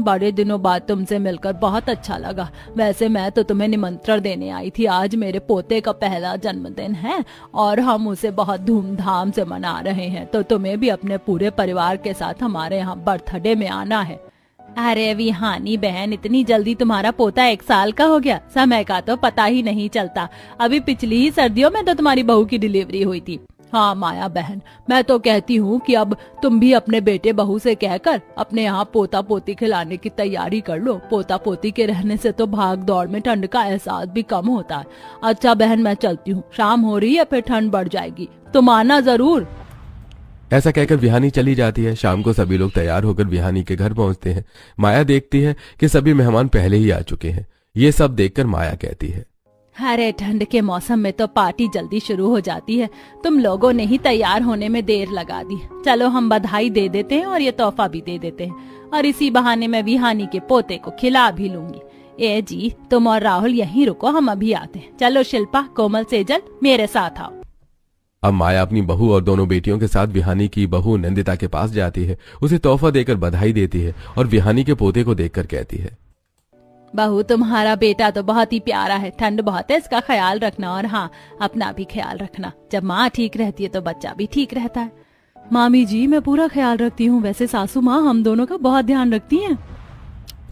बड़े दिनों बाद तुमसे मिलकर बहुत अच्छा लगा। वैसे मैं तो तुम्हें निमंत्रण देने आई थी। आज मेरे पोते का पहला जन्मदिन है और हम उसे बहुत धूमधाम से मना रहे हैं, तो तुम्हें भी अपने पूरे परिवार के साथ हमारे यहाँ बर्थडे में आना है। अरे विहानी बहन, इतनी जल्दी तुम्हारा पोता 1 साल का हो गया? समय का तो पता ही नहीं चलता। अभी पिछली ही सर्दियों में तो तुम्हारी बहू की डिलीवरी हुई थी। हाँ माया बहन, मैं तो कहती हूँ कि अब तुम भी अपने बेटे बहू से कहकर अपने यहाँ पोता पोती खिलाने की तैयारी कर लो। पोता पोती के रहने से तो भाग दौड़ में ठंड का एहसास भी कम होता है। अच्छा बहन, मैं चलती हूँ, शाम हो रही है, फिर ठंड बढ़ जाएगी, तुम आना जरूर। ऐसा कहकर विहानी चली जाती है। शाम को सभी लोग तैयार होकर विहानी के घर पहुंचते हैं। माया देखती है कि सभी मेहमान पहले ही आ चुके हैं। ये सब देखकर माया कहती है, अरे ठंड के मौसम में तो पार्टी जल्दी शुरू हो जाती है, तुम लोगों ने ही तैयार होने में देर लगा दी। चलो हम बधाई दे देते हैं और ये तोहफा भी दे देते हैं, और इसी बहाने मैं विहानी के पोते को खिला भी लूंगी। ए जी, तुम और राहुल यहीं रुको, हम अभी आते हैं। चलो शिल्पा, कोमल, सेजल, मेरे साथ आओ। अब माया अपनी बहू और दोनों बेटियों के साथ विहानी की बहू नंदिता के पास जाती है। उसे तोहफा देकर बधाई देती है और विहानी के पोते को देखकर कहती है, बहू तुम्हारा बेटा तो बहुत ही प्यारा है। ठंड बहुत है, इसका ख्याल रखना, और हाँ, अपना भी ख्याल रखना। जब माँ ठीक रहती है तो बच्चा भी ठीक रहता है। मामी जी, मैं पूरा ख्याल रखती हूँ। वैसे सासू माँ हम दोनों का बहुत ध्यान रखती हैं।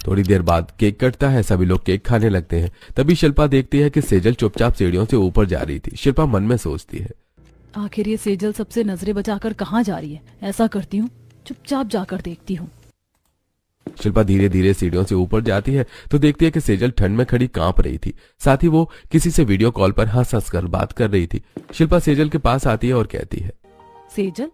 थोड़ी देर बाद केक कटता है। सभी लोग केक खाने लगते हैं। तभी शिल्पा देखती है कि सेजल चुपचाप सीढ़ियों से ऊपर जा रही थी। शिल्पा मन में सोचती है, आखिर ये सेजल सबसे नजरें बचाकर कहाँ जा रही है? ऐसा करती हूँ, चुपचाप जाकर देखती हूँ। शिल्पा धीरे धीरे सीढ़ियों से ऊपर जाती है तो देखती है कि सेजल ठंड में खड़ी कांप रही थी। साथ ही वो किसी से वीडियो कॉल पर हंस हंस कर बात कर रही थी। शिल्पा सेजल के पास आती है और कहती है, सेजल,